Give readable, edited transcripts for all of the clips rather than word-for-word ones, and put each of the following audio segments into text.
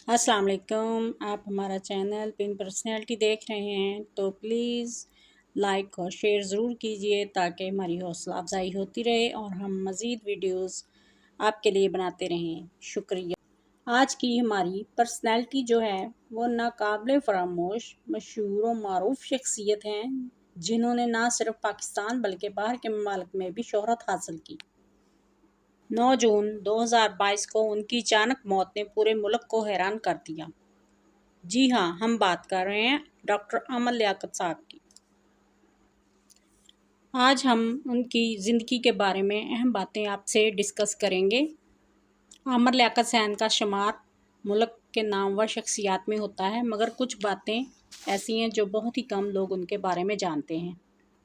अस्सलाम वालेकुम। आप हमारा चैनल पिन पर्सनैलिटी देख रहे हैं तो प्लीज़ लाइक और शेयर ज़रूर कीजिए ताकि हमारी हौसला अफजाई होती रहे और हम मज़ीद वीडियोस आपके लिए बनाते रहें। शुक्रिया। आज की हमारी पर्सनैलिटी जो है वो नाकाबिले फरामोश मशहूर और मारूफ शख्सियत हैं जिन्होंने ना सिर्फ पाकिस्तान बल्कि बाहर के ममालिक में भी शोहरत हासिल की। 9 जून 2022 को उनकी अचानक मौत ने पूरे मुल्क को हैरान कर दिया। जी हाँ, हम बात कर रहे हैं डॉक्टर अमर लियाकत साहब की। आज हम उनकी ज़िंदगी के बारे में अहम बातें आपसे डिस्कस करेंगे। अमर लियाकत हुसैन का शुमार मुल्क के नामवर शख्सियात में होता है, मगर कुछ बातें ऐसी हैं जो बहुत ही कम लोग उनके बारे में जानते हैं।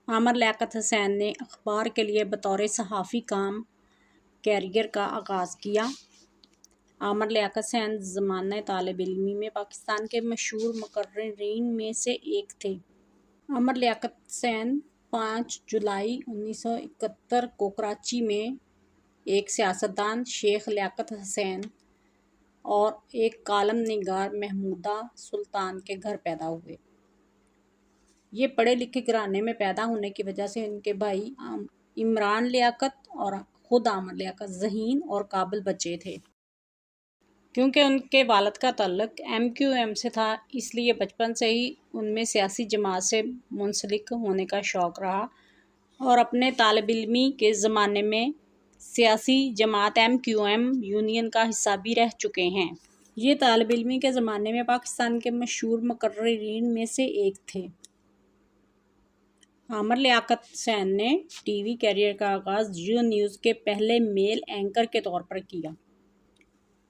अमर लियाकत हुसैन ने अखबार के लिए बतौर सहाफ़ी काम कैरियर का आगाज़ किया। आमर लियाकत हुसैन ज़माना तालिब इल्मी में पाकिस्तान के मशहूर मुकर्रिरीन में से एक थे। आमर लियाकत हुसैन 5 जुलाई 1971 को कराची में एक सियासतदान शेख लियाकत हुसैन और एक कालम निगार महमूदा सुल्तान के घर पैदा हुए। ये पढ़े लिखे घराने में पैदा होने की वजह से उनके भाई इमरान लियाकत और ख़ुद आमर लियाकत ज़हीन और काबिल बच्चे थे। क्योंकि उनके वालिद का ताल्लुक़ MQM से था, इसलिए बचपन से ही उनमें सियासी जमात से मुंसलिक होने का शौक़ रहा और अपने तालिब इल्मी के ज़माने में सियासी जमात MQM यूनियन का हिस्सा भी रह चुके हैं। ये तालिब इल्मी के ज़माने में पाकिस्तान के मशहूर मुकर्रिरीन में से एक थे। आमर लियाकत हुसैन ने TV कैरियर का आगाज़ जियो न्यूज़ के पहले मेल एंकर के तौर पर किया।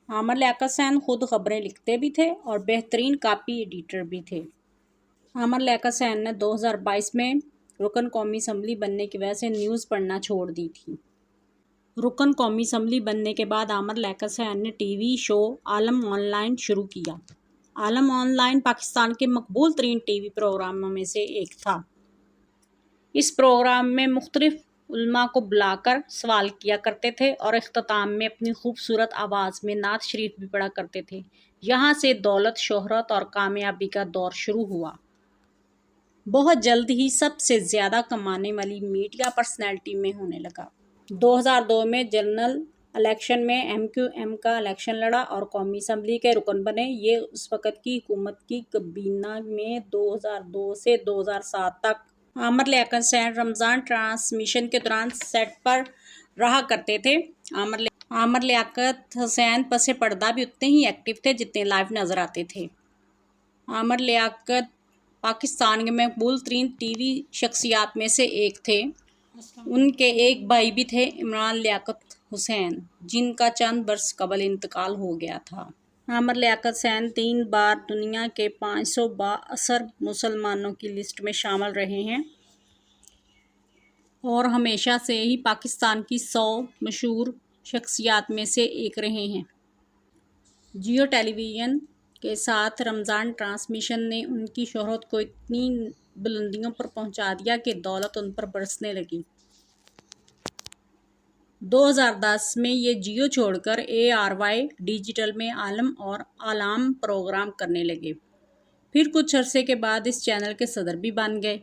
आमर लियाकत हुसैन ख़ुद ख़बरें लिखते भी थे और बेहतरीन कापी एडिटर भी थे। आमर लियाकत हुसैन ने 2022 में रुकन कौमी असम्बली बनने की वजह से न्यूज़ पढ़ना छोड़ दी थी। रुकन कौमी असम्बली बनने के बाद आमर लियाकत हुसैन ने TV शो आलम ऑनलाइन शुरू किया। आलम ऑनलाइन पाकिस्तान के मकबूल तरीन TV प्रोग्रामों में से एक था। इस प्रोग्राम में मुख्तलिफ उलमा को बुलाकर सवाल किया करते थे और इख्तिताम में अपनी खूबसूरत आवाज़ में नात शरीफ भी पढ़ा करते थे। यहाँ से दौलत, शोहरत और कामयाबी का दौर शुरू हुआ। बहुत जल्द ही सबसे ज़्यादा कमाने वाली मीडिया पर्सनैलिटी में होने लगा। 2002 में जनरल इलेक्शन में MQM का इलेक्शन लड़ा और कौमी असम्बली के रुकन बने। ये उस वक़्त की हुकूमत की काबीना में 2002 से 2007 तक। आमर लियाकत हुसैन रमज़ान ट्रांसमिशन के दौरान सेट पर रहा करते थे। आमर लियाकत हुसैन पसे पर्दा भी उतने ही एक्टिव थे जितने लाइव नज़र आते थे। आमर लियाकत पाकिस्तान के मकबूल तरीन TV शख्सियात में से एक थे। उनके एक भाई भी थे, इमरान लियाकत हुसैन, जिनका चंद बरस कबल इंतकाल हो गया था। आमर लियाकत हुसैन 3 बार दुनिया के 500 बाअसर मुसलमानों की लिस्ट में शामिल रहे हैं और हमेशा से ही पाकिस्तान की 100 मशहूर शख्सियात में से एक रहे हैं। जियो टेलीविज़न के साथ रमज़ान ट्रांसमिशन ने उनकी शोहरत को इतनी बुलंदियों पर पहुंचा दिया कि दौलत उन पर बरसने लगी। 2010 में ये जियो छोड़कर ARY डिजिटल में आलम और आलाम प्रोग्राम करने लगे। फिर कुछ अरसे के बाद इस चैनल के सदर भी बन गए।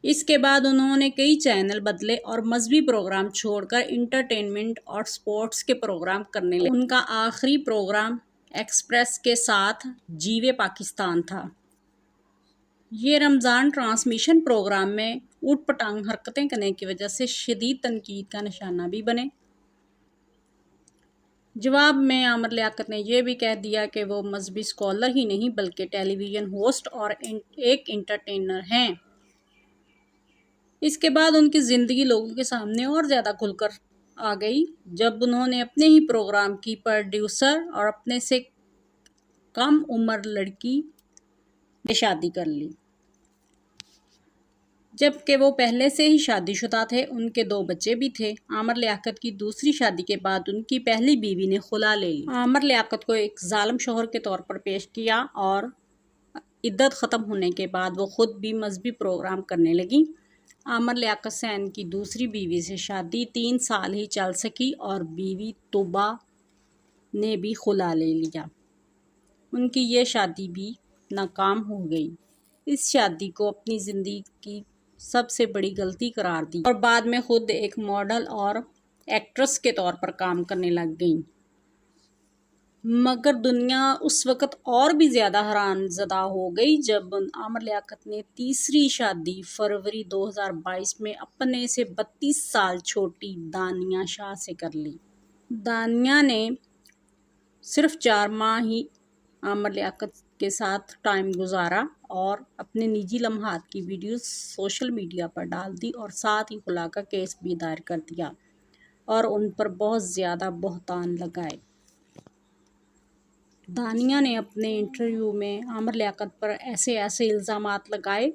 इसके बाद उन्होंने कई चैनल बदले और मजहबी प्रोग्राम छोड़कर इंटरटेनमेंट और स्पोर्ट्स के प्रोग्राम करने लगे। उनका आखिरी प्रोग्राम एक्सप्रेस के साथ जीवे पाकिस्तान था। ये रमज़ान ट्रांसमिशन प्रोग्राम में ऊट पटांग हरकतें करने की वजह से शदीद तनकीद का निशाना भी बने। जवाब में आमर लियाकत ने यह भी कह दिया कि वो मजहबी स्कॉलर ही नहीं बल्कि टेलीविज़न होस्ट और एक इंटरटेनर हैं। इसके बाद उनकी ज़िंदगी लोगों के सामने और ज़्यादा खुलकर आ गई जब उन्होंने अपने ही प्रोग्राम की प्रोड्यूसर और अपने से कम उम्र लड़की से शादी कर ली, जबकि वो पहले से ही शादीशुदा थे। उनके 2 बच्चे भी थे। आमर लियाकत की दूसरी शादी के बाद उनकी पहली बीवी ने खुला ले ली। आमर लियाकत को एक जालिम शौहर के तौर पर पेश किया और इद्दत ख़त्म होने के बाद वो ख़ुद भी मजहबी प्रोग्राम करने लगी। आमर लियाकत हुसैन की दूसरी बीवी से शादी 3 साल ही चल सकी और बीवी तोबा ने भी खुला ले लिया। ان کی یہ شادی بھی ناکام ہو گئی۔ اس شادی کو اپنی زندگی کی سب سے بڑی غلطی قرار دی اور بعد میں خود ایک ماڈل اور ایکٹریس کے طور پر کام کرنے لگ گئیں۔ مگر دنیا اس وقت اور بھی زیادہ حیران زدہ ہو گئی جب عامر لیاقت نے تیسری شادی فروری 2022 میں اپنے سے 32 سال چھوٹی دانیہ شاہ سے کر لی۔ دانیہ نے صرف 4 ماہ ہی عامر لیاقت کے ساتھ ٹائم گزارا اور اپنے نجی لمحات کی ویڈیوز سوشل میڈیا پر ڈال دی اور ساتھ ہی خلا کا کیس بھی دائر کر دیا اور ان پر بہت زیادہ بہتان لگائے۔ دانیہ نے اپنے انٹرویو میں عامر لیاقت پر ایسے الزامات لگائے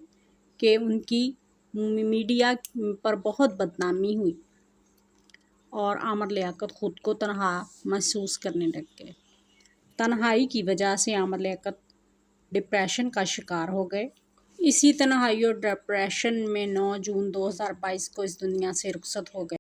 کہ ان کی میڈیا پر بہت بدنامی ہوئی اور عامر لیاقت خود کو تنہا محسوس کرنے لگ گئے۔ تنہائی کی وجہ سے عامر لیاقت ڈپریشن کا شکار ہو گئے۔ اسی تنہائی اور ڈپریشن میں 9 جون 2022 کو اس دنیا سے رخصت ہو گئے۔